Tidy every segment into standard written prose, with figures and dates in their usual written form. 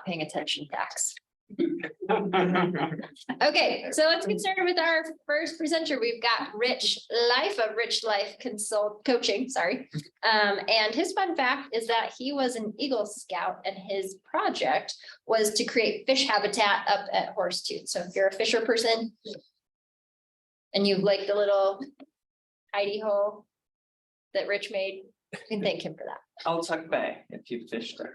paying attention tax. Okay, so let's get started with our first presenter. We've got Rich Life of Rich Life Coaching, sorry. And his fun fact is that he was an Eagle Scout and his project was to create fish habitat up at Horsetoot. So if you're a fisher person and you like the little hidey hole that Rich made, you can thank him for that. I'll tuck Bay if you fished there.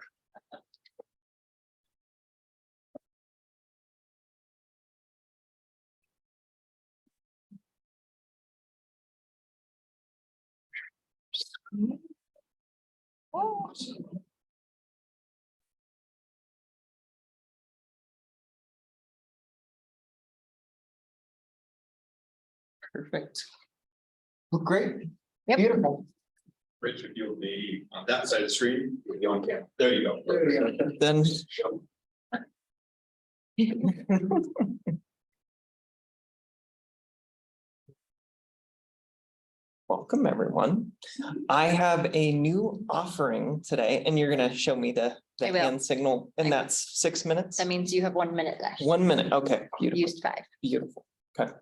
Perfect. Well, great. Yep. Beautiful. Rich, if you'll be on that side of the screen, you'll be on camera. There you go. Then. Welcome, everyone. I have a new offering today, and you're going to show me the I will. hand signal, and that's 6 minutes. That means you have 1 minute left. 1 minute. Okay, You beautiful. used 5. Beautiful. Okay.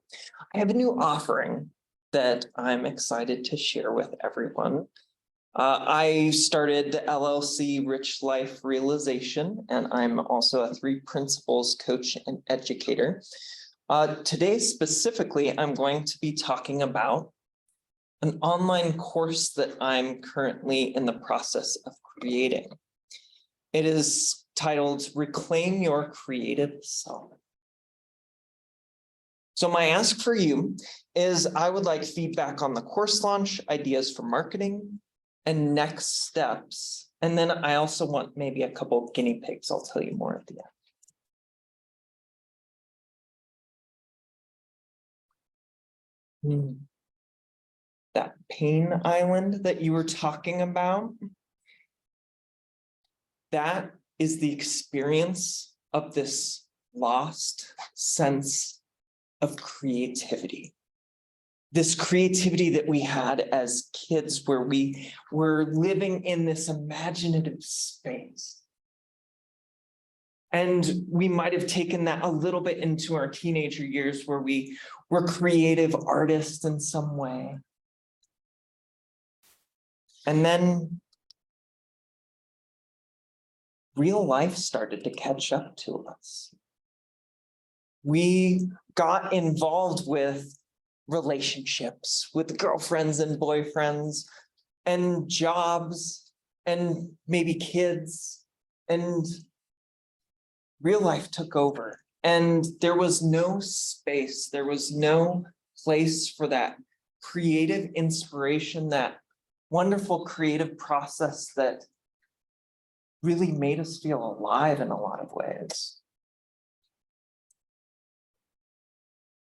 I have a new offering that I'm excited to share with everyone. I started the LLC Rich Life Realization, and I'm also a 3 principles coach and educator. Today, specifically, I'm going to be talking about an online course that I'm currently in the process of creating. It is titled Reclaim Your Creative Self. So my ask for you is I would like feedback on the course launch, ideas for marketing, and next steps. And then I also want maybe a couple of guinea pigs. I'll tell you more at the end. That pain island that you were talking about, that is the experience of this lost sense of creativity. This creativity that we had as kids where we were living in this imaginative space. And we might have taken that a little bit into our teenager years where we were creative artists in some way. And then real life started to catch up to us. We got involved with relationships, with girlfriends and boyfriends, and jobs, and maybe kids, and real life took over. And there was no space, there was no place for that creative inspiration, that wonderful creative process that really made us feel alive in a lot of ways.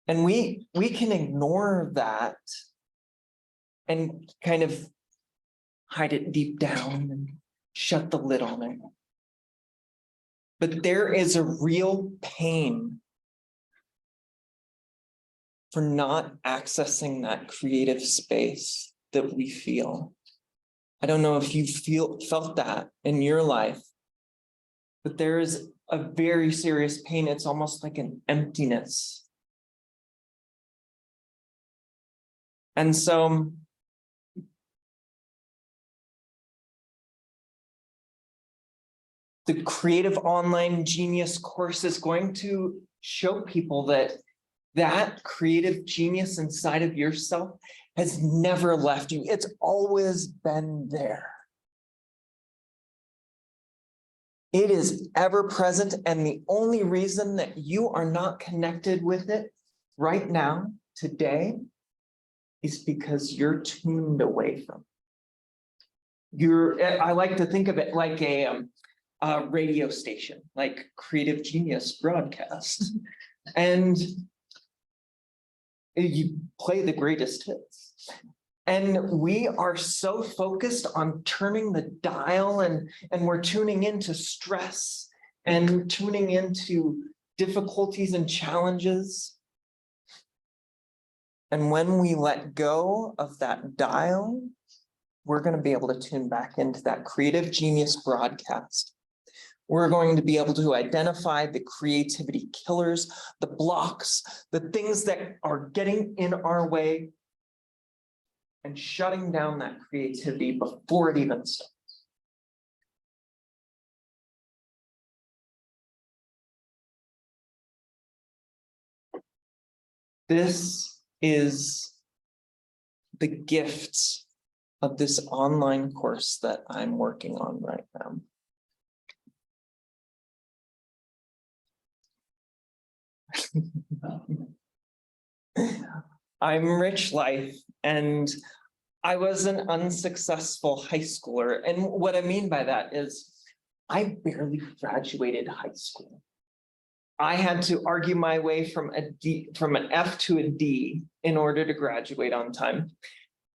And we can ignore that and kind of hide it deep down and shut the lid on it. But there is a real pain for not accessing that creative space that we feel. I don't know if you felt that in your life, but there is a very serious pain. It's almost like an emptiness. And so the Creative Online Genius course is going to show people that that creative genius inside of yourself has never left you. It's always been there. It is ever present, and the only reason that you are not connected with it right now, today, is because you're tuned away from it. I like to think of it like a radio station, like Creative Genius broadcast. And you play the greatest hits. And we are so focused on turning the dial, and we're tuning into stress and tuning into difficulties and challenges. And when we let go of that dial, we're going to be able to tune back into that Creative Genius broadcast, We're going to be able to identify the creativity killers, the blocks, the things that are getting in our way and shutting down that creativity before it even starts. This is the gift of this online course that I'm working on right now. I'm Rich Life, and I was an unsuccessful high schooler. And what I mean by that is I barely graduated high school. I had to argue my way from an F to a D in order to graduate on time.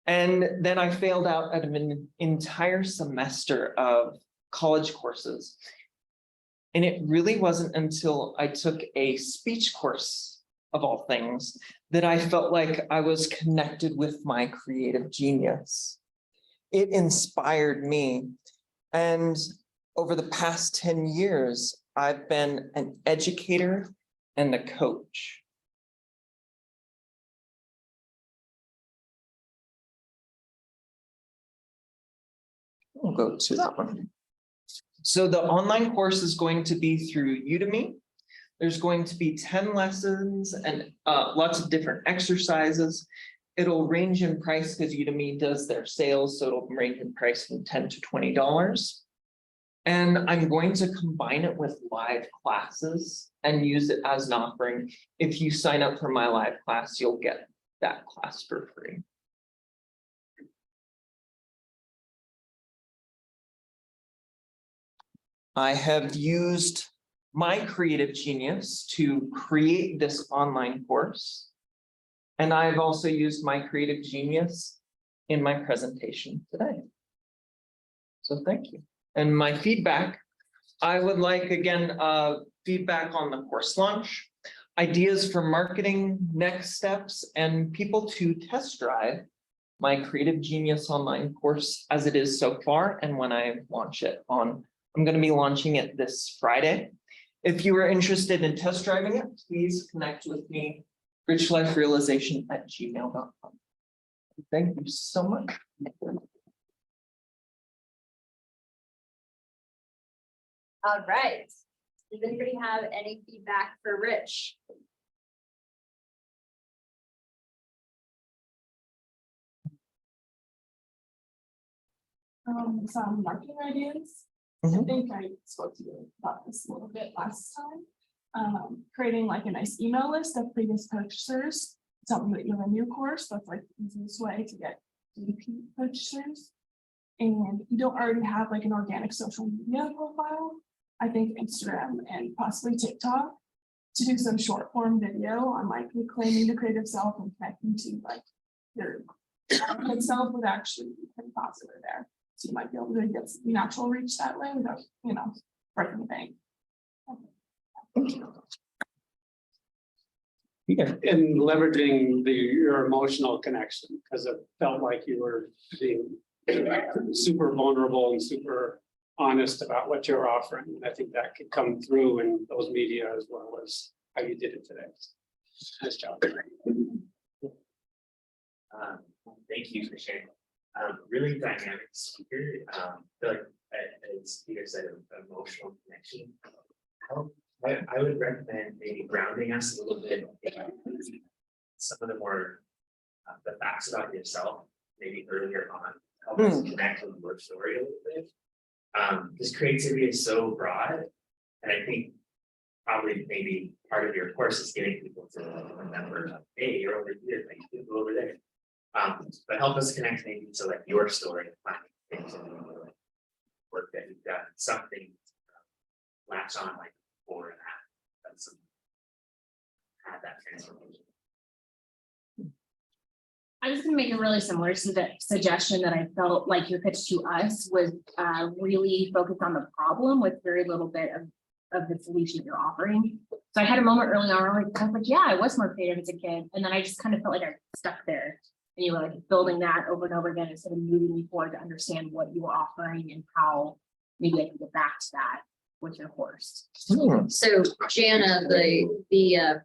And then I failed out of an entire semester of college courses. And it really wasn't until I took a speech course, of all things, that I felt like I was connected with my creative genius. It inspired me. And over the past 10 years, I've been an educator and a coach. We'll go to that one. So the online course is going to be through Udemy. There's going to be 10 lessons and lots of different exercises. It'll range in price because Udemy does their sales, so it'll range in price from $10 to $20. And I'm going to combine it with live classes and use it as an offering. If you sign up for my live class, you'll get that class for free. I have used my creative genius to create this online course. And I've also used my creative genius in my presentation today. So thank you. And my feedback, I would like, again, feedback on the course launch, ideas for marketing, next steps, and people to test drive my Creative Genius online course as it is so far and when I launch it on. I'm going to be launching it this Friday. If you are interested in test driving it, please connect with me, richliferealization@gmail.com. Thank you so much. All right. Does anybody have any feedback for Rich? Some marketing ideas. I think I spoke to you about this a little bit last time. Creating like a nice email list of previous purchasers, something that you have a new course, that's like the easiest way to get repeat purchasers. And you don't already have like an organic social media profile. I think Instagram and possibly TikTok to do some short form video on like reclaiming the creative self and connecting to like your self would actually be pretty popular there. So you might be able to get some natural reach that way without, breaking the bank. Yeah. In leveraging your emotional connection, because it felt like you were being super vulnerable and super honest about what you're offering. And I think that could come through in those media as well as how you did it today. Nice job. Thank you for sharing. Really dynamic speaker. I feel like as Peter said, emotional connection. I would recommend maybe grounding us a little bit in some of the more the facts about yourself, maybe earlier on, help us connect with your story a little bit. This creativity is so broad, and I think probably maybe part of your course is getting people to remember, hey, you're over here, like you can go over there. But help us connect maybe to like your story, finding things in the work that you've done, something latch on like before and after, that's had that transformation. I was going to make a really similar suggestion that I felt like your pitch to us was really focused on the problem with very little bit of the solution you're offering. So I had a moment early on where I was like, yeah, I was more creative as a kid. And then I just kind of felt like I stuck there. And you were like building that over and over again instead of moving me forward to understand what you were offering and how maybe I can get back to that. with your course. So Jana, the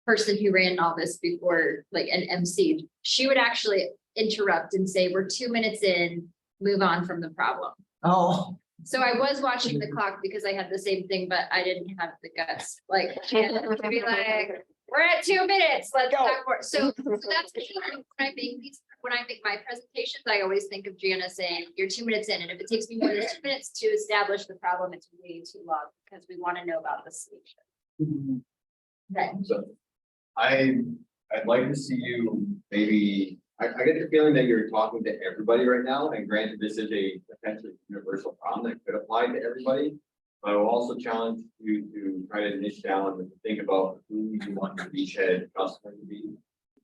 person who ran all this before, like an MC, she would actually interrupt and say, we're 2 minutes in, move on from the problem. Oh, So I was watching the clock because I had the same thing, but I didn't have the guts, like, to be like, we're at 2 minutes, let's Go. talk more. So that's when I make my presentations, I always think of Gianna saying, you're 2 minutes in, and if it takes me more than 2 minutes to establish the problem, it's way too long, because we want to know about the solution. Right. So I'd like to see you maybe, I get the feeling that you're talking to everybody right now, and granted, this is a potentially universal problem that could apply to everybody. But I will also challenge you to try to niche down and think about who you want your beachhead customer to be.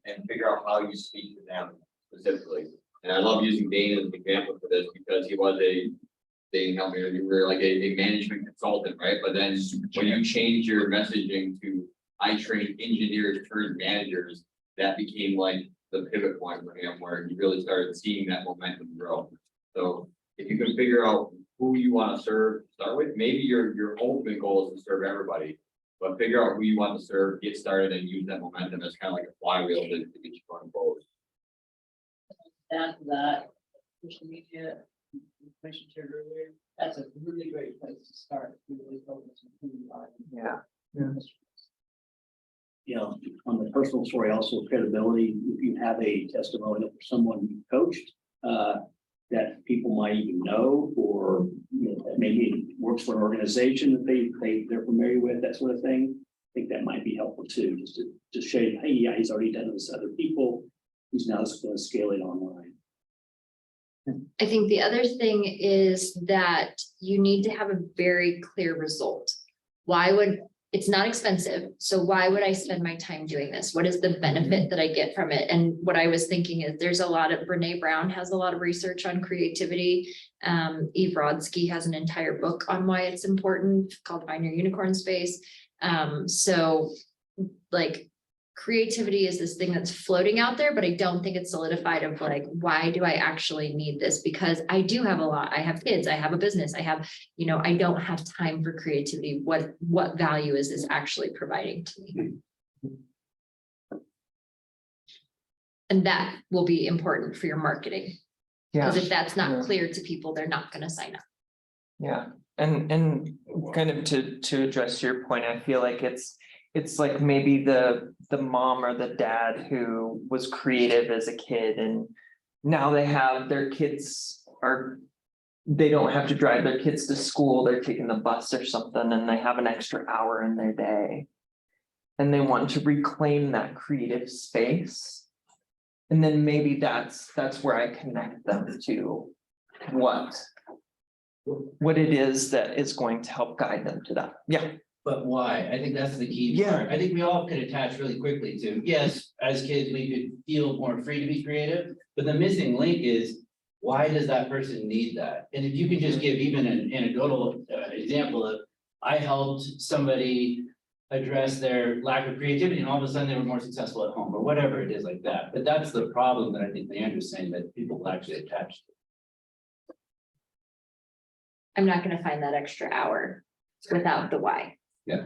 And figure out how you speak to them specifically. And I love using Dane as an example for this because he was Dane helped me, you were like a management consultant, right? But then when you change your messaging to I train engineers turned managers, that became like the pivot point for him where he really started seeing that momentum grow. So if you can figure out who you want to serve, start with, maybe your ultimate goal is to serve everybody. But figure out who you want to serve, get started, and use that momentum as kind of like a flywheel to get you going forward. Add to that, social media, information shared earlier, that's a really great place to start. Really focus on who you are. yeah. You know, on the personal story, also credibility, if you have a testimonial for someone you coached, that people might even know, or you know, that maybe works for an organization that they're familiar with, that sort of thing. I think that might be helpful too, just to show you, hey, yeah, he's already done this to other people. He's now just going to scale it online. I think the other thing is that you need to have a very clear result. It's not expensive, so why would I spend my time doing this? What is the benefit that I get from it? And what I was thinking is Brene Brown has a lot of research on creativity. Eve Rodsky has an entire book on why it's important called Find Your Unicorn Space. So like creativity is this thing that's floating out there, but I don't think it's solidified of like, why do I actually need this? Because I do have a lot. I have kids, I have a business, I have, I don't have time for creativity. What value is this actually providing to me? And that will be important for your marketing. Yeah. Because if that's not Yeah. clear to people, they're not going to sign up. Yeah, and kind of to address your point, I feel like it's like maybe the mom or the dad who was creative as a kid, and now they have their kids they don't have to drive their kids to school, they're taking the bus or something, and they have an extra hour in their day. And they want to reclaim that creative space. And then maybe that's where I connect them to what it is that is going to help guide them to that. Yeah. But why? I think that's the key Yeah. part. I think we all could attach really quickly to, yes, as kids, we could feel more free to be creative, but the missing link is, why does that person need that? And if you could just give even an anecdotal example of, I helped somebody address their lack of creativity and all of a sudden they were more successful at home or whatever it is like that. But that's the problem that I think Leandra's saying that people will actually attach to. I'm not going to find that extra hour without the why, Yeah.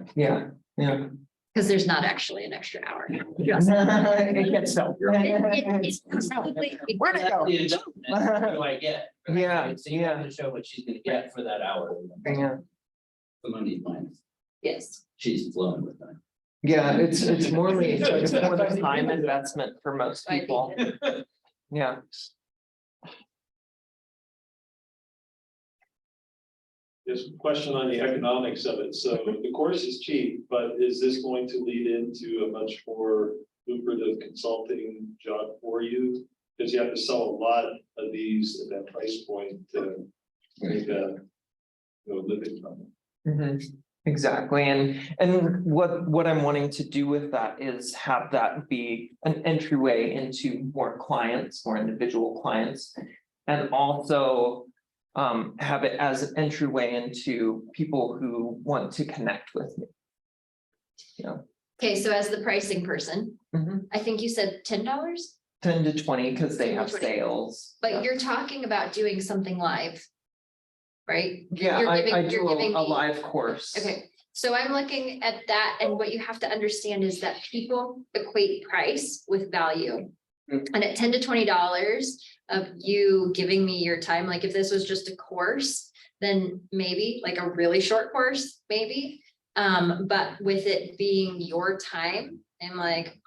because there's not actually an extra hour. It gets so. It's completely- Where'd it go? What do I get? Yeah, So you have to show what she's gonna get for that hour. Yeah, The money plans, Yes. she's flowing with that. yeah, it's more the time investment for most people. Yeah. There's a question on the economics of it. So the course is cheap, but is this going to lead into a much more lucrative consulting job for you? Because you have to sell a lot of these at that price point to make a living from it. Mhm. Exactly, and what I'm wanting to do with that is have that be an entryway into more clients, more individual clients, and also have it as an entryway into people who want to connect with me. Okay, so as the pricing person, Mhm. I think you said $10, 10 to 20 because they 10 to have 20. sales. but you're talking about doing something live. right? Yeah, You're giving- I you're do giving a me- live course. Okay, so I'm looking at that, and what you have to understand is that people equate price with value. Mm. And at $10 to $20 of you giving me your time, like if this was just a course, then maybe like a really short course, maybe. But with it being your time, I'm like,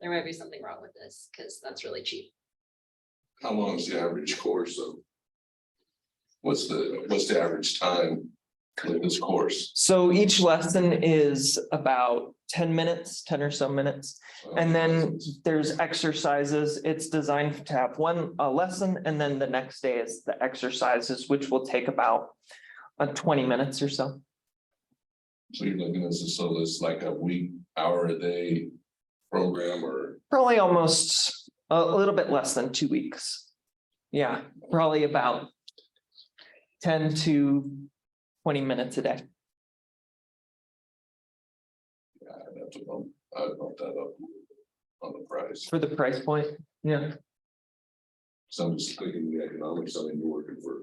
there might be something wrong with this, because that's really cheap. How long is the average course though? What's the average time in this course? So each lesson is about 10 minutes, 10 or so minutes. And then there's exercises. It's designed to have a lesson, and then the next day is the exercises, which will take about 20 minutes or so. So you're looking at this, so it's like a week, hour a day program or? Probably almost a little bit less than 2 weeks. Yeah, probably about 10 to 20 minutes a day. Yeah, I'd bump that up on the price. For the price point, yeah. So I'm just thinking the economics, I mean, you're working for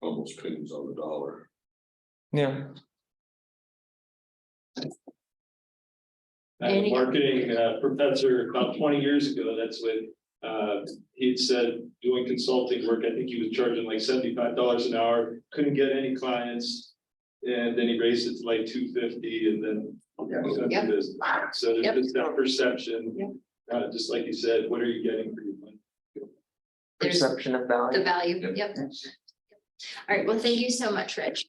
almost pennies on the dollar. Yeah. I had a marketing professor about 20 years ago, that's what he'd said, doing consulting work, I think he was charging like $75 an hour, couldn't get any clients. And then he raised it to like $250, and then. Yep. So there's Yep. just that perception, just like you said, what are you getting for your money? There's Perception of the value. value, yep. All right, well, thank you so much, Rich.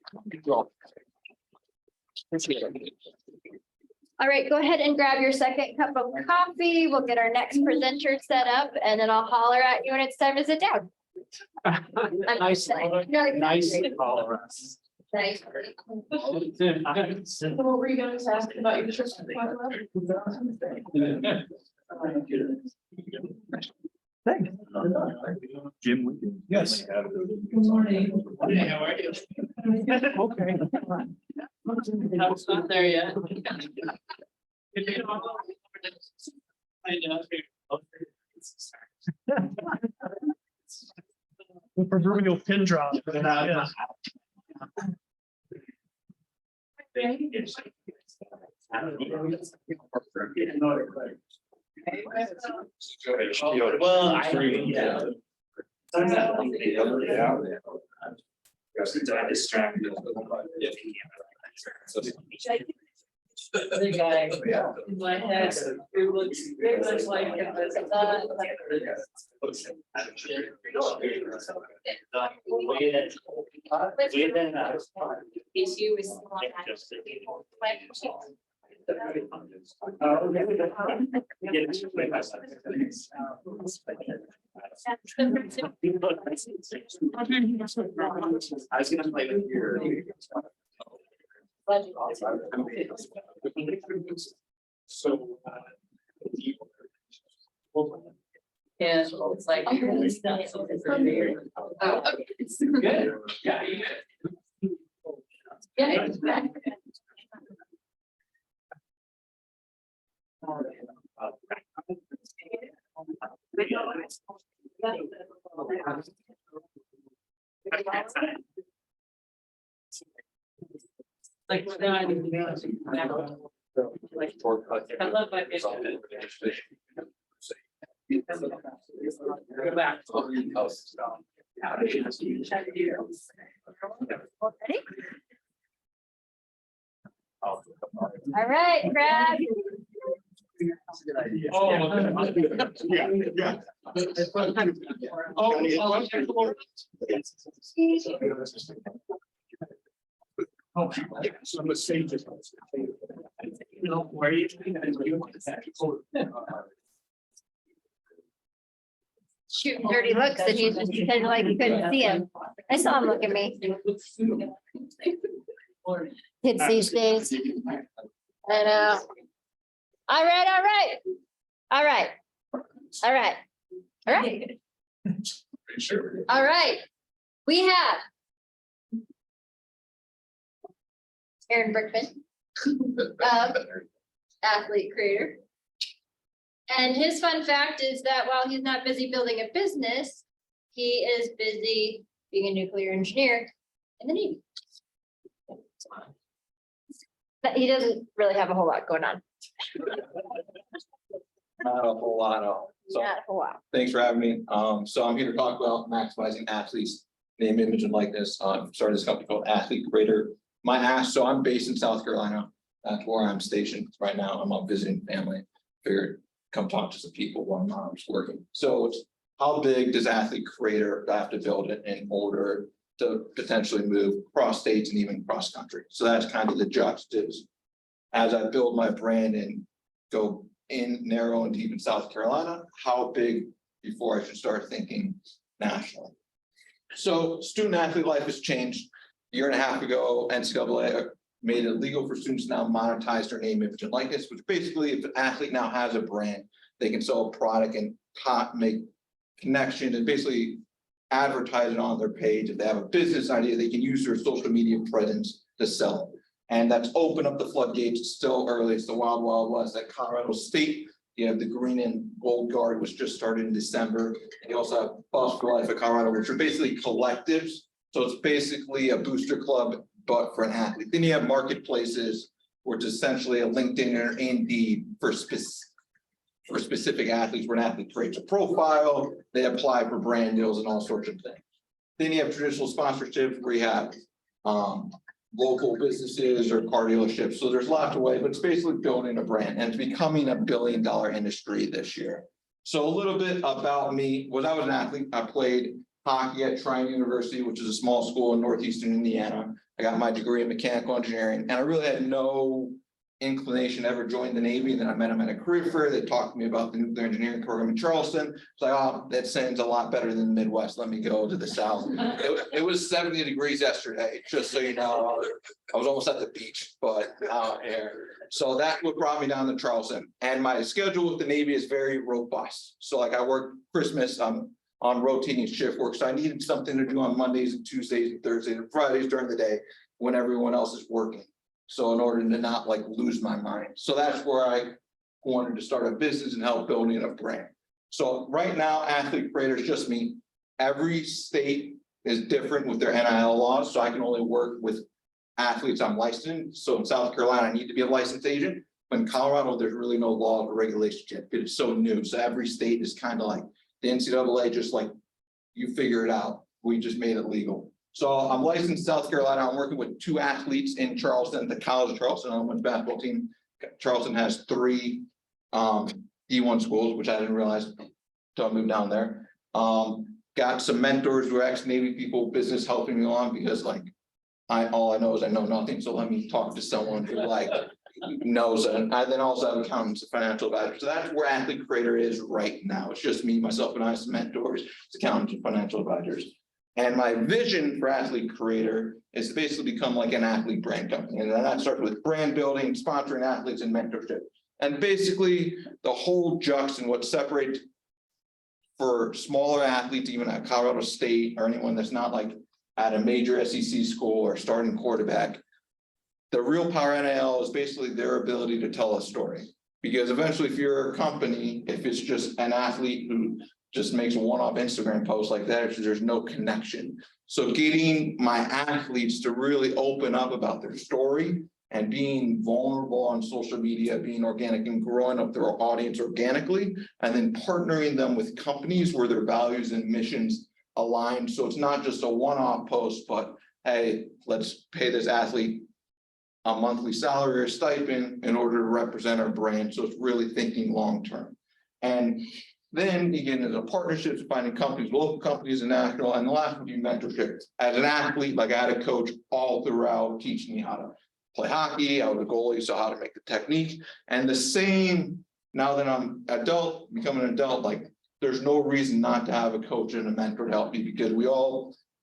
All right, go ahead and grab your second cup of coffee. We'll get our next presenter set up, and then I'll holler at you when it's time to sit down. Nice, nice call. Nice. So what were you gonna ask about your trip? Jim. Yes. Good morning. Hey, how are you? Okay. It's not there yet. The proverbial pin drop. Yeah. Well, yeah. I distracted. The guy in my head, it looks very much like him, but it's not. Issue is. I was gonna play with your. So. Yeah, it's like. Oh, Good, yeah, you did. yeah. Like, no, I didn't do that. Like, I love my vision. Go back. All right, grab. Oh. Yeah, yeah. Oh, so I'm gonna say just. You know, where you. Shooting dirty looks, and he just pretended like you couldn't see him. I saw him look at me. Kids these days. I know. All right, all right. All right. All right. All right. Sure. All right. We have Aaron Brickman, athlete creator. And his fun fact is that while he's not busy building a business, he is busy being a nuclear engineer in the Navy. But he doesn't really have a whole lot going on. Not a whole lot of, so Not a whole lot. thanks for having me. So I'm here to talk about maximizing athletes' name, image, and likeness. Started this company called Athlete Creator. My ask, so I'm based in South Carolina. That's where I'm stationed right now. I'm out visiting family. Figured come talk to some people while mom's working. So it's how big does Athlete Creator have to build it in order to potentially move cross states and even cross country? So that's kind of the juxtaposition. As I build my brand and go in narrow and deep in South Carolina, how big before I should start thinking nationally? So student athlete life has changed. A year and a half ago, NCAA made it legal for students now monetize their name, image, and likeness, which basically if an athlete now has a brand, they can sell a product and make connections and basically advertise it on their page. If they have a business idea, they can use their social media presence to sell it. And that's opened up the floodgates. It's still early. It's the wild, wild west at Colorado State. You have the Green and Gold Guard, which just started in December. And you also have Bus for Life of Colorado, which are basically collectives. So it's basically a booster club, but for an athlete. Then you have marketplaces, which is essentially a LinkedIn or Indeed for specific athletes, where an athlete creates a profile, they apply for brand deals and all sorts of things. Then you have traditional sponsorships where you have local businesses or car dealerships. So there's lots of ways, but it's basically building a brand, and it's becoming $1 billion industry this year. So a little bit about me. When I was an athlete, I played hockey at Tryon University, which is a small school in northeastern Indiana. I got my degree in mechanical engineering, and I really had no inclination to ever join the Navy. And then I met him at a career fair. They talked to me about the nuclear engineering program in Charleston. It's like, oh, that sounds a lot better than the Midwest. Let me go to the South. It was 70 degrees yesterday, just so you know. I was almost at the beach, but out here. So that's what brought me down to Charleston. And my schedule with the Navy is very robust. So like I work Christmas, on rotating shift work. So I needed something to do on Mondays and Tuesdays and Thursdays and Fridays during the day when everyone else is working. So in order to not like lose my mind. So that's where I wanted to start a business and help building a brand. So right now, Athlete Creator is just me. Every state is different with their NIL laws. So I can only work with athletes I'm licensed in. So in South Carolina, I need to be a licensed agent. But in Colorado, there's really no laws or regulations yet. It's so new. So every state is kind of like the NCAA, just like you figure it out. We just made it legal. So I'm licensed in South Carolina. I'm working with 2 athletes in Charleston, the College of Charleston on the basketball team. Charleston has 3 D1 schools, which I didn't realize until I moved down there. Got some mentors who are ex-Navy people, business helping me along, because like all I know is I know nothing. So let me talk to someone who like knows. And I then also have accountants and financial advisors. So that's where Athlete Creator is right now. It's just me, myself, and I, some mentors, accountants and financial advisors. And my vision for Athlete Creator is to basically become like an athlete brand company. And that starts with brand building, sponsoring athletes, and mentorship. And basically the whole jux and what separates for smaller athletes, even at Colorado State or anyone that's not like at a major SEC school or starting quarterback, the real power NIL is basically their ability to tell a story. Because eventually if you're a company, if it's just an athlete who just makes a one-off Instagram post like that, there's no connection. So getting my athletes to really open up about their story and being vulnerable on social media, being organic and growing up their audience organically, and then partnering them with companies where their values and missions align. So it's not just a one-off post, but hey, let's pay this athlete a monthly salary or stipend in order to represent our brand. So it's really thinking long-term. And then you get into partnerships, finding companies, local companies and national, and the last would be mentorship. As an athlete, like I had a coach all throughout teaching me how to play hockey. I was a goalie, so how to make the technique. And the same, now that I'm adult, becoming an adult, like there's no reason not to have a coach and a mentor to help me, because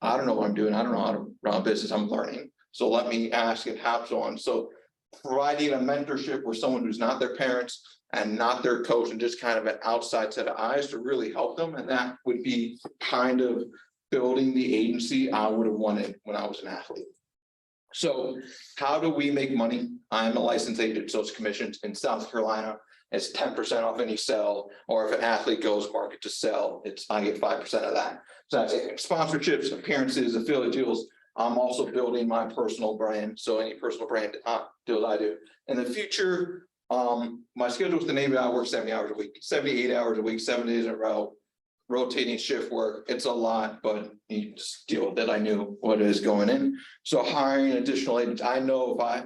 I don't know what I'm doing. I don't know how to run a business. I'm learning. So let me ask and have so on. So providing a mentorship where someone who's not their parents and not their coach and just kind of an outside set of eyes to really help them. And that would be kind of building the agency I would have wanted when I was an athlete. So how do we make money? I'm a licensed agent, so it's commissions in South Carolina. it's 10% off any sell, or if an athlete goes market to sell, I get 5% of that. So that's it. Sponsorships, appearances, affiliate deals. I'm also building my personal brand, so any personal brand deals I do. In the future, my schedule with the Navy, I work 70 hours a week, 78 hours a week, 7 days in a row, rotating shift work. It's a lot, but you just deal with it. I knew what is going in. So hiring additional agents, I know if I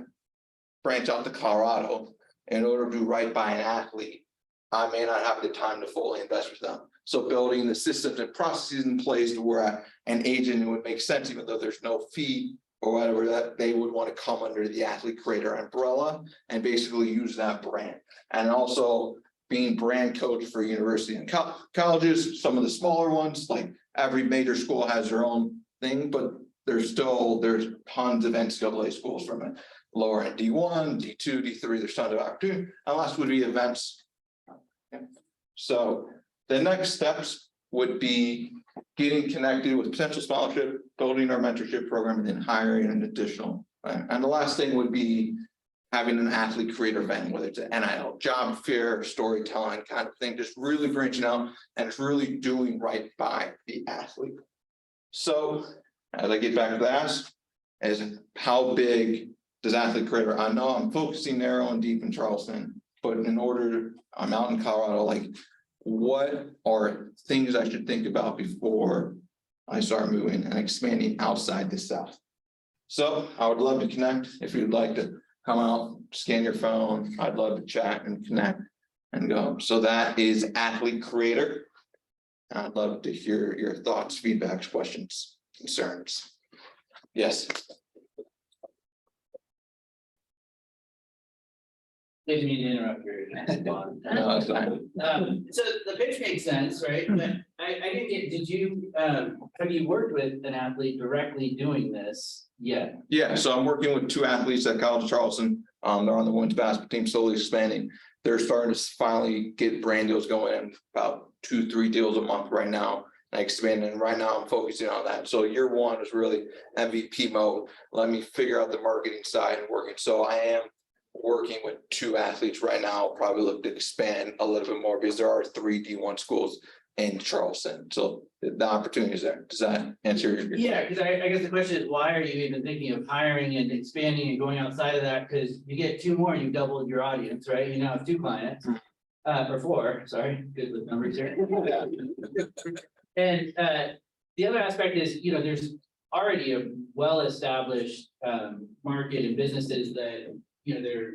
branch out to Colorado in order to do right by an athlete, I may not have the time to fully invest with them. So building the systems and processes in place to where an agent would make sense, even though there's no fee or whatever, that they would want to come under the athlete creator umbrella and basically use that brand. And also being brand coach for university and colleges, some of the smaller ones, like every major school has their own thing, but there's tons of NCAA schools from it. Lower end D1, D2, D3, there's tons of opportunity. And last would be events. So the next steps would be getting connected with potential scholarship, building our mentorship program, and then hiring an additional. And the last thing would be having an athlete creator event, whether it's an NIL, job fair, storytelling kind of thing, just really branching out and it's really doing right by the athlete. So as I get back to the ask, is how big does athlete creator? I know I'm focusing narrow and deep in Charleston, but in order, I'm out in Colorado, like what are things I should think about before I start moving and expanding outside the South? So I would love to connect. If you'd like to come out, scan your phone, I'd love to chat and connect and go. So that is athlete creator. I'd love to hear your thoughts, feedbacks, questions, concerns. Yes. Didn't mean to interrupt your. No, it's fine. So the pitch makes sense, right? But I didn't get, did you, have you worked with an athlete directly doing this yet? Yeah, so I'm working with 2 athletes at College of Charleston. They're on the women's basketball team, slowly expanding. They're starting to finally get brand deals going in, about 2-3 deals a month right now. And expanding. Right now I'm focusing on that. So year 1 is really MVP mode. Let me figure out the marketing side and working. So I am working with 2 athletes right now, probably look to expand a little bit more because there are 3 D1 schools in Charleston. So the opportunity is there. Does that answer your question? Yeah, because I guess the question is, why are you even thinking of hiring and expanding and going outside of that? Because you get 2 more, you've doubled your audience, right? You now have 2 clients. Or 4, sorry, good with numbers here. And the other aspect is, there's already a well-established market and businesses that, they're,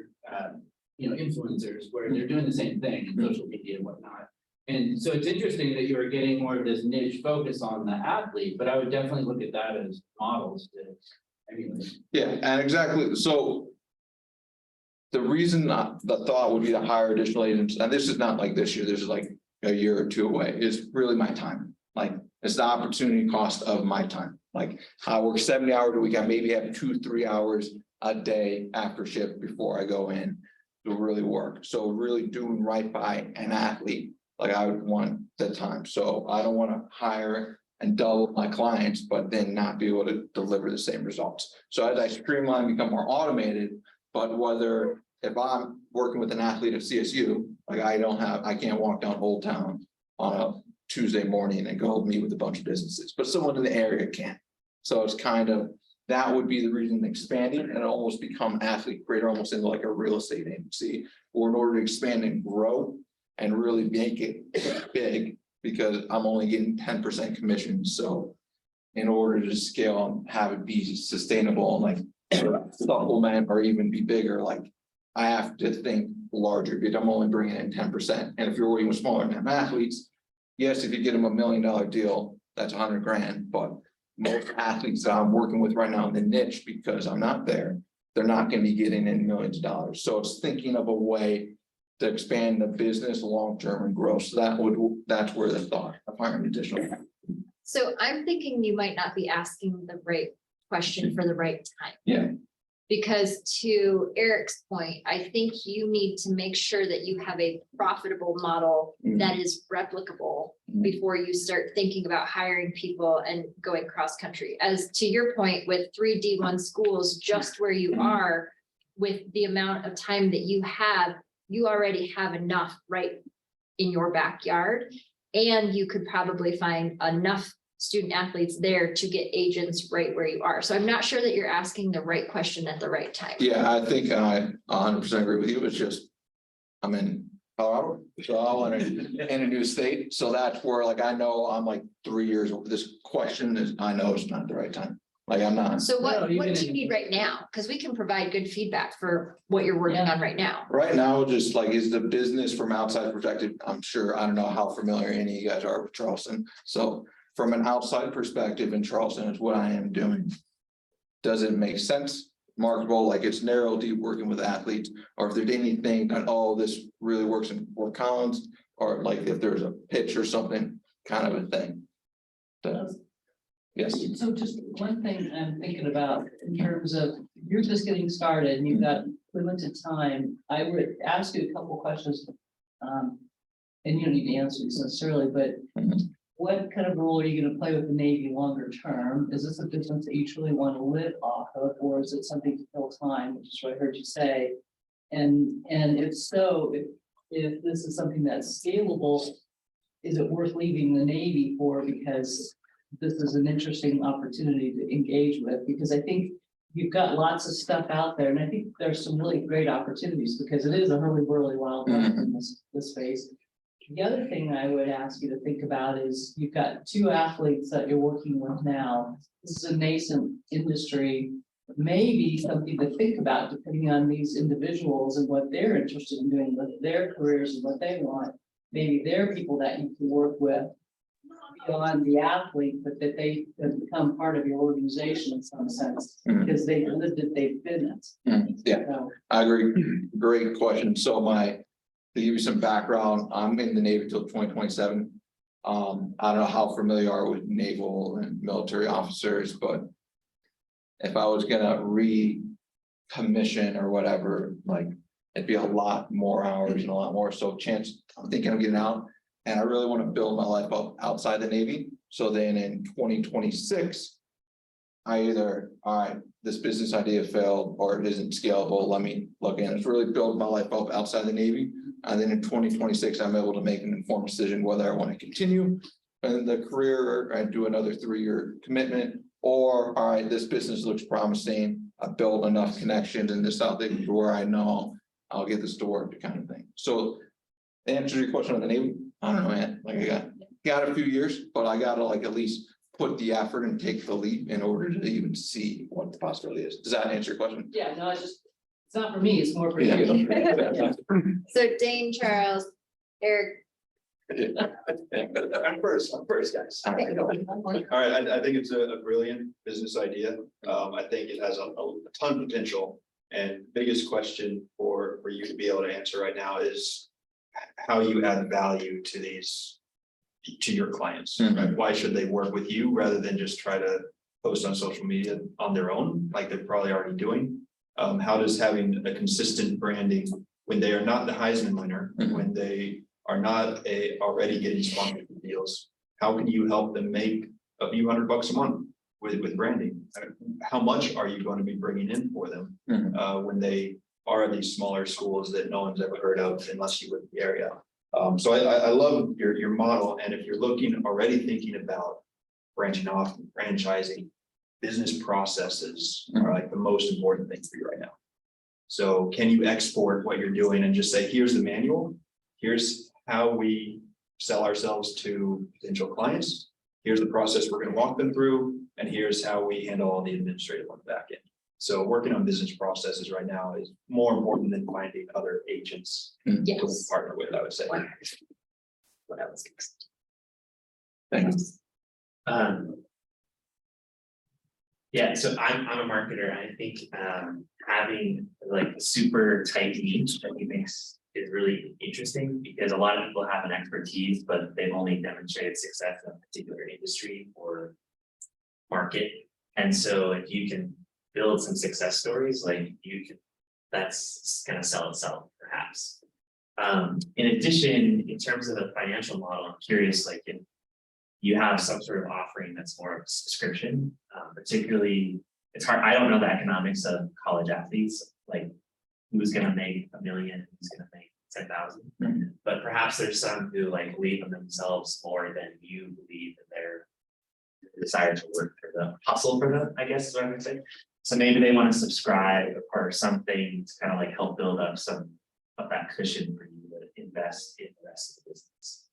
influencers where they're doing the same thing in social media and whatnot. And so it's interesting that you are getting more of this niche focus on the athlete, but I would definitely look at that as models to, Yeah, and exactly. So the reason the thought would be to hire additional agents, and this is not like this year, this is like a year or 2 away, is really my time. Like it's the opportunity cost of my time. Like I work 70 hours a week. I maybe have 2-3 hours a day after shift before I go in to really work. So really doing right by an athlete, like I would want the time. So I don't want to hire and double my clients, but then not be able to deliver the same results. So as I streamline, become more automated, but whether if I'm working with an athlete at CSU, like I can't walk down Old Town on a Tuesday morning and go meet with a bunch of businesses, but someone in the area can. So it's kind of, that would be the reason expanding and almost become athlete creator, almost into like a real estate agency, or in order to expand and grow and really make it big, because I'm only getting 10% commission. So in order to scale and have it be sustainable and like supplement or even be bigger, like I have to think larger because I'm only bringing in 10%. And if you're working with smaller time athletes, yes, if you get them $1 million deal, that's 100 grand, but most athletes that I'm working with right now in the niche, because I'm not there, they're not going to be getting in millions of dollars. So it's thinking of a way to expand the business long-term and grow. So that's where the thought of hiring additional. So I'm thinking you might not be asking the right question for the right time. Yeah. Because to Eric's point, I think you need to make sure that you have a profitable model that is replicable before you start thinking about hiring people and going cross country. As to your point, with 3 D1 schools, just where you are with the amount of time that you have, you already have enough right in your backyard. And you could probably find enough student athletes there to get agents right where you are. So I'm not sure that you're asking the right question at the right time. Yeah, I think I 100% agree with you. It's just, I'm in Colorado, so I want to in a new state. So that's where like, I know I'm like 3 years old. This question is, I know it's not the right time. Like I'm not. So No, what do even you in- need right now? Because we can provide good feedback for what you're working on right now. Right now, just like is the business from outside perspective, I'm sure, I don't know how familiar any of you guys are with Charleston. So from an outside perspective in Charleston is what I am doing. Does it make sense? Marketable, like it's narrow, deep working with athletes, or if there's anything that, oh, this really works in Fort Collins, or like if there's a pitch or something, kind of a thing. Yes. So just one thing I'm thinking about in terms of, you're just getting started and you've got limited time, I would ask you a couple questions. And you don't need to answer these necessarily, but what kind of role are you gonna play with the Navy longer term? Is this a business that you truly want to live off of, or is it something to fill time, which is what I heard you say? And if so, if this is something that's scalable, is it worth leaving the Navy for? Because this is an interesting opportunity to engage with, because I think you've got lots of stuff out there, and I think there's some really great opportunities, because it is a hurly-burly wild west in this space. The other thing I would ask you to think about is you've got 2 athletes that you're working with now. This is a nascent industry, maybe something to think about depending on these individuals and what they're interested in doing with their careers and what they want. Maybe they're people that you can work with beyond the athlete, but that they have become part of your organization in some sense, because they've lived it, they've been it. Yeah, So, I agree. Great question. So to give you some background, I'm in the Navy till 2027. I don't know how familiar you are with naval and military officers, but if I was gonna recommission or whatever, like it'd be a lot more hours and a lot more. So I'm thinking of getting out, and I really want to build my life up outside the Navy. So then in 2026, I either, all right, this business idea failed or it isn't scalable. Let me look in. It's really build my life up outside the Navy. And then in 2026, I'm able to make an informed decision whether I want to continue in the career and do another 3-year commitment, or all right, this business looks promising. I built enough connections in this South Bay where I know I'll get this to work, kind of thing. So to answer your question on the Navy, I don't know, man. Like I got a few years, but I gotta like at least put the effort and take the leap in order to even see what the possibility is. Does that answer your question? yeah, no, it's not for me, it's more for Yeah. you. So Dane, Charles, Eric, I'm first, guys. All right, I think it's a brilliant business idea. I think it has a ton of potential. And biggest question for you to be able to answer right now is how you add value to your clients, right? Why should they work with you rather than just try to post on social media on their own, like they're probably already doing? How does having a consistent branding when they are not the Heisman winner, when they are not already getting sponsored deals, how can you help them make a few $100 a month with branding? How much are you going to be bringing in for them when they are at these smaller schools that no one's ever heard of unless you live in the area? So I love your model, and if you're already thinking about branching off and franchising, business processes are like the most important thing for you right now. So can you export what you're doing and just say, here's the manual, here's how we sell ourselves to potential clients, here's the process we're going to walk them through, and here's how we handle all the administrative on the back end. So working on business processes right now is more important than finding other agents to partner with, I would say. what else? Thanks. Yeah, so I'm a marketer. I think having like a super tight niche that you think is really interesting, because a lot of people have an expertise, but they've only demonstrated success in a particular industry or market. And so if you can build some success stories, like that's gonna sell itself perhaps. In addition, in terms of the financial model, I'm curious, like if you have some sort of offering that's more of a subscription, particularly, it's hard, I don't know the economics of college athletes, like who's gonna make $1 million, who's gonna make 10,000. But perhaps there's some who like believe in themselves more than you believe in their desire to work for them, hustle for them, I guess is what I'm gonna say. So maybe they want to subscribe or something to kind of like help build up some of that cushion for you to invest in the rest of the business.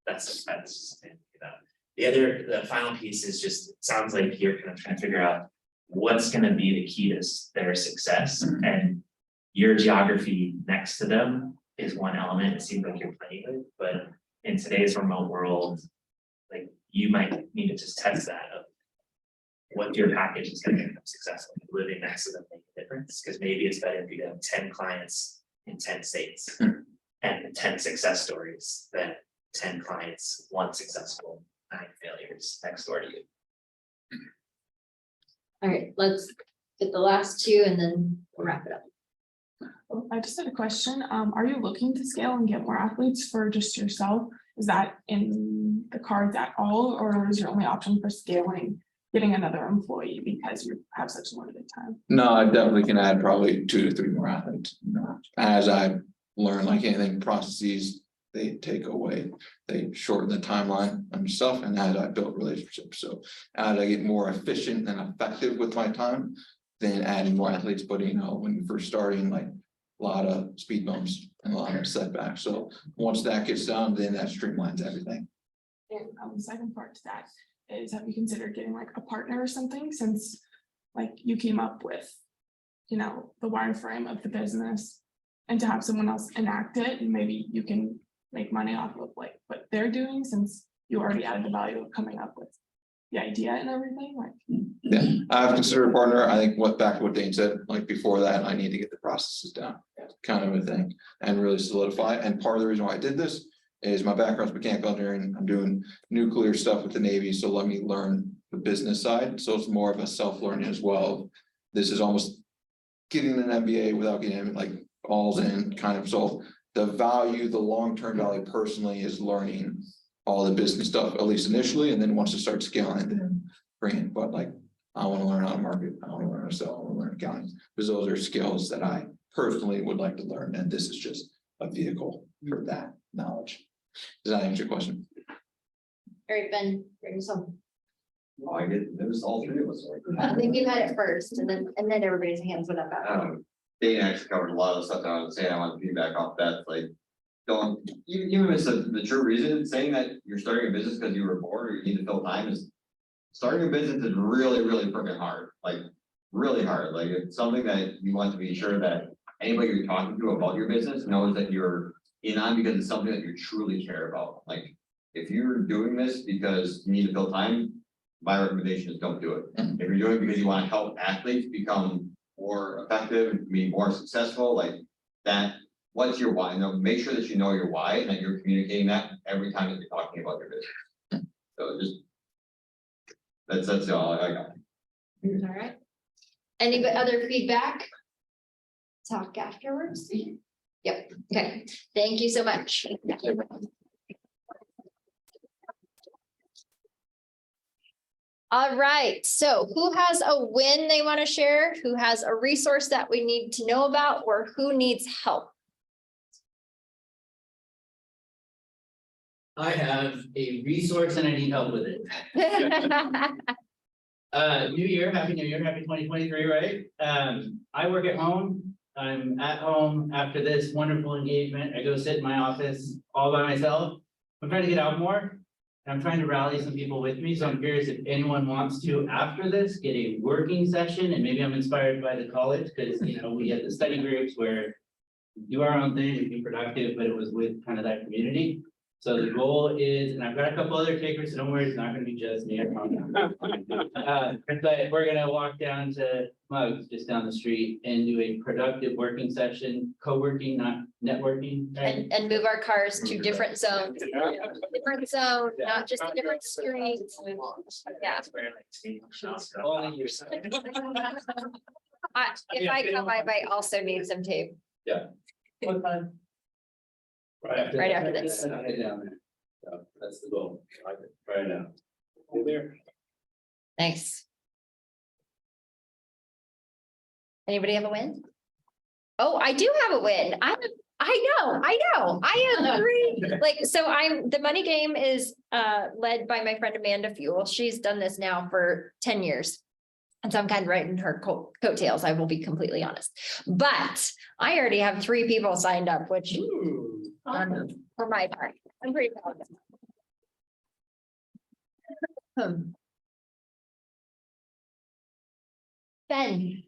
That's something, you know. The final piece is just, it sounds like you're kind of trying to figure out what's gonna be the key to their success, and your geography next to them is one element it seems like you're playing with, but in today's remote world, like you might need to just test that of what your package is gonna become successful. Living next to them make a difference, because maybe it's better if you have 10 clients in 10 states and 10 success stories than 10 clients, 1 successful, 9 failures next door to you. All right, let's get the last 2 and then we'll wrap it up. I just had a question. Are you looking to scale and get more athletes for just yourself? Is that in the cards at all, or is your only option for scaling getting another employee because you have such limited time? No, I definitely can add probably 2 to 3 more athletes. You know, as I learn, like anything, processes, they take away, they shorten the timeline on yourself, and as I build relationships. So as I get more efficient and effective with my time, then adding more athletes. But you know, when you're first starting, like a lot of speed bumps and a lot of setbacks. So once that gets done, then that streamlines everything. And the second part to that is, have you considered getting like a partner or something, since like you came up with, you know, the wireframe of the business, and to have someone else enact it, and maybe you can make money off of like what they're doing, since you already added the value of coming up with the idea and everything, like. Yeah, I've considered a partner. I think back to what Dane said, like before that, I need to get the processes down, kind of a thing, and really solidify. And part of the reason why I did this is my background's mechanical engineering. I'm doing nuclear stuff with the Navy, so let me learn the business side. So it's more of a self-learning as well. This is almost getting an MBA without getting like all's in kind of. So the value, the long-term value personally is learning all the business stuff, at least initially, and then once it starts scaling, then bring it. But like, I want to learn how to market, I want to learn how to sell, I want to learn accounting, because those are skills that I personally would like to learn, and this is just a vehicle for that knowledge. Does that answer your question? All right, Ben, bring us home. Well, I get, it was all 3 of us. I think you had it first, and then everybody's hands went up after. Dane actually covered a lot of the stuff that I was saying. I want to feedback off that, like, don't, even if it's the true reason, saying that you're starting a business because you were bored or you need to fill time, is starting a business is really, really freaking hard, like really hard. Like it's something that you want to be sure that anybody you're talking to about your business knows that you're in on, because it's something that you truly care about. Like if you're doing this because you need to fill time, my recommendation is don't do it. If you're doing it because you want to help athletes become more effective, be more successful, like that, what's your why? You make sure that you know your why and that you're communicating that every time that you're talking about your business. So just, that's all I got. All right. Any other feedback? Talk afterwards. Yep, okay, thank you so much. All right, so who has a win they want to share? Who has a resource that we need to know about, or who needs help? I have a resource and I need help with it. New year, happy new year, happy 2023, right? I work at home. I'm at home after this wonderful engagement. I go sit in my office all by myself. I'm trying to get out more. I'm trying to rally some people with me. So I'm curious if anyone wants to, after this, get a working session, and maybe I'm inspired by the college, because you know, we had the study groups where we do our own thing and be productive, but it was with kind of that community. So the goal is, and I've got a couple other takers, so don't worry, it's not gonna be just me, I promise. But we're gonna walk down to Mugs, just down the street, and do a productive working session, co-working, not networking. Right? And move our cars to different zones. Different zone, not just a different street. Yeah. Only your side. If I come, I might also need some tape. What time? Right after this. Right down there. So that's the goal, right now. There. Thanks. Anybody have a win? Oh, I do have a win. I agree. Like, so the money game is led by my friend Amanda Fuel. She's done this now for 10 years. And so I'm kind of riding her coattails, I will be completely honest. But I already have 3 people signed up, which for my part, I'm pretty proud of them. Ben.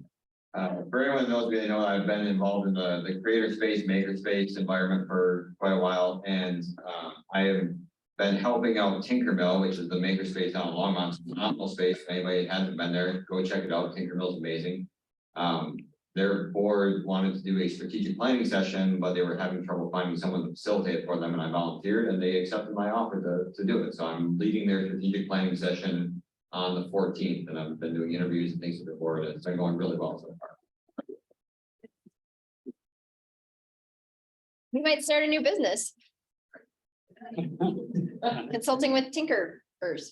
For anyone who knows me, they know I've been involved in the creator space, maker space environment for quite a while, and I have been helping out Tinkermill, which is the maker space down in Longmont. It's a phenomenal space. If anybody hasn't been there, go check it out. Tinkermill's amazing. Their board wanted to do a strategic planning session, but they were having trouble finding someone to facilitate it for them, and I volunteered, and they accepted my offer to do it. So I'm leading their strategic planning session on the 14th, and I've been doing interviews and things with the board, and it's been going really well so far. We might start a new business. Consulting with tinkerers.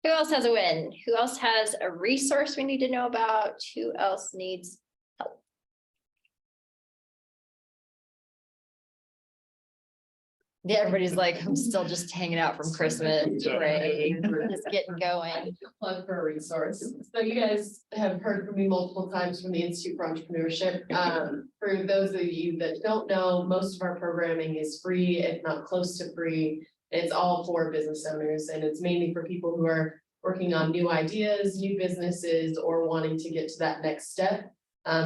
Who else has a win? Who else has a resource we need to know about? Who else needs help? Yeah, everybody's like, I'm still just hanging out from Christmas. Right? Just getting going. Plug for a resource. So you guys have heard from me multiple times from the Institute for Entrepreneurship. For those of you that don't know, most of our programming is free, if not close to free. It's all for business owners, and it's mainly for people who are working on new ideas, new businesses, or wanting to get to that next step,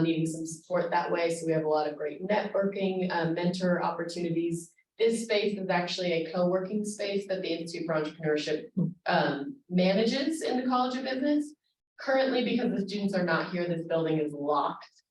needing some support that way. So we have a lot of great networking, mentor opportunities. This space is actually a co-working space that the Institute for Entrepreneurship manages in the College of Business. Currently, because the students are not here, this building is locked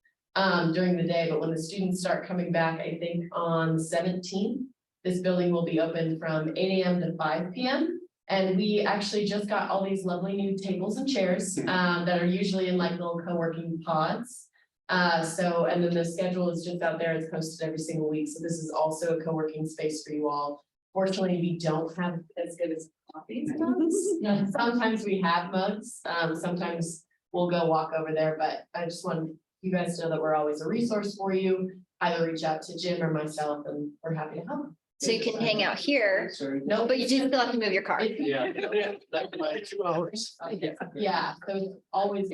during the day, but when the students start coming back, I think on the 17th, this building will be open from 8 AM to 5 PM. And we actually just got all these lovely new tables and chairs that are usually in like little co-working pods. And then the schedule is just out there. It's posted every single week. So this is also a co-working space for you all. Fortunately, we don't have as good as coffee mugs. Sometimes we have mugs. Sometimes we'll go walk over there, but I just want you guys to know that we're always a resource for you. Either reach out to Jim or myself, and we're happy to help. So you can hang out here. No, but you do still have to move your car. Yeah, that's my 2 hours. Yeah, so it's always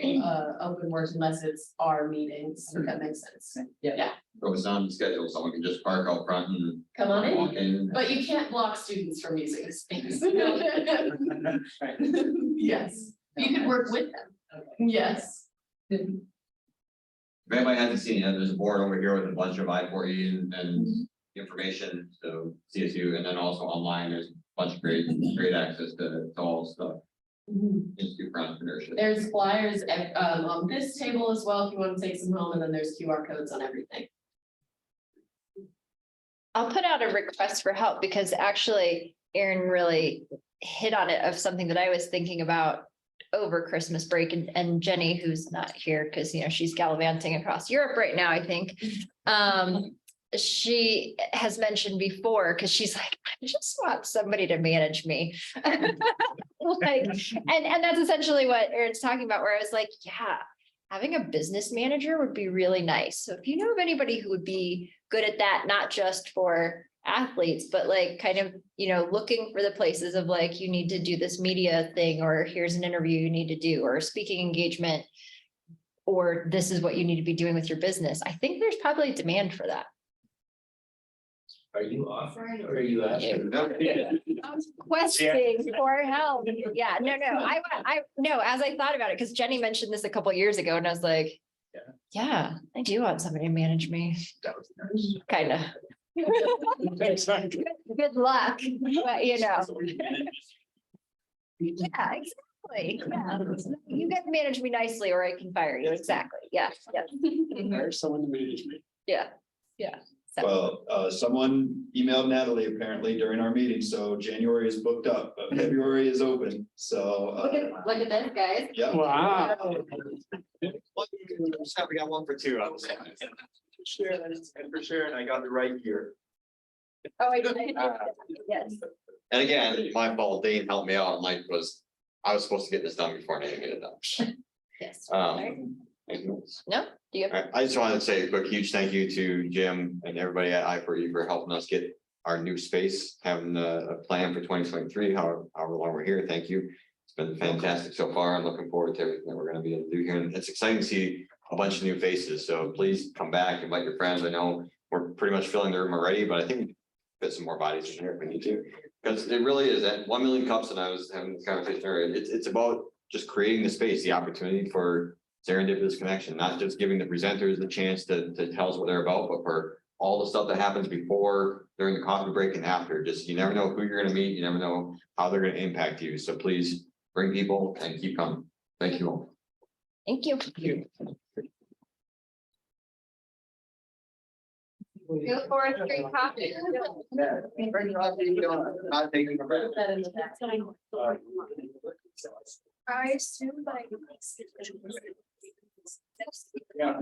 open work unless it's our meetings, if that makes sense. Yeah, If it's on schedule, someone can just park out front and come on walk in, in. but you can't block students from using the space. Yes, you can work with them. Yes. If anybody hasn't seen it, there's a board over here with a bunch of I-4E and information, so CSU, and then also online, there's a bunch of great access to all stuff. Institute for Entrepreneurship. There's flyers on this table as well, if you want to take some home, and then there's QR codes on everything. I'll put out a request for help because actually Erin really hit on it of something that I was thinking about over Christmas break, and Jenny, who's not here because she's gallivanting across Europe right now, I think. She has mentioned before, because she's like, I just want somebody to manage me. Like, and that's essentially what Erin's talking about, where I was like, yeah, having a business manager would be really nice. So if you know of anybody who would be good at that, not just for athletes, but like kind of, looking for the places of like, you need to do this media thing, or here's an interview you need to do, or speaking engagement, or this is what you need to be doing with your business. I think there's probably a demand for that. Are you offering or are you asking? Questing for help. Yeah, no, as I thought about it, because Jenny mentioned this a couple of years ago, and I was like, yeah, I do want somebody to manage me. That was nice. Kind of. Good luck, but Yeah, exactly. Yeah. You get to manage me nicely, or I can fire you. Exactly. Yeah. Hire someone to manage me. Yeah. So, Well, someone emailed Natalie apparently during our meeting, so January is booked up, but February is open, so. look at this, guys. Yeah. Wow. We got 1 for 2 on the side. And for Sharon, I got it right here. Oh, I did. Yes. And again, my fault, Dane helped me out, and Mike I was supposed to get this done before I even get it done. Yes. Um, No, Do you have? I just wanted to say a quick huge thank you to Jim and everybody at I4E for helping us get our new space, having a plan for 2023, however long we're here. Thank you. It's been fantastic so far. I'm looking forward to everything that we're gonna be able to do here. And it's exciting to see a bunch of new faces. So please come back, invite your friends. I know we're pretty much filling the room already, but I think we can fit some more bodies in here if we need to. Because it really is at 1 million cups, and I was having this conversation earlier. It's about just creating the space, the opportunity for serendipitous connection, not just giving the presenters the chance to tell us what they're about, but for all the stuff that happens before, during the coffee break and after. Just, you never know who you're gonna meet, you never know how they're gonna impact you. So please bring people and keep coming. Thank you all. Thank you. Go for a free coffee. Not taking a break. I assume like. Yeah.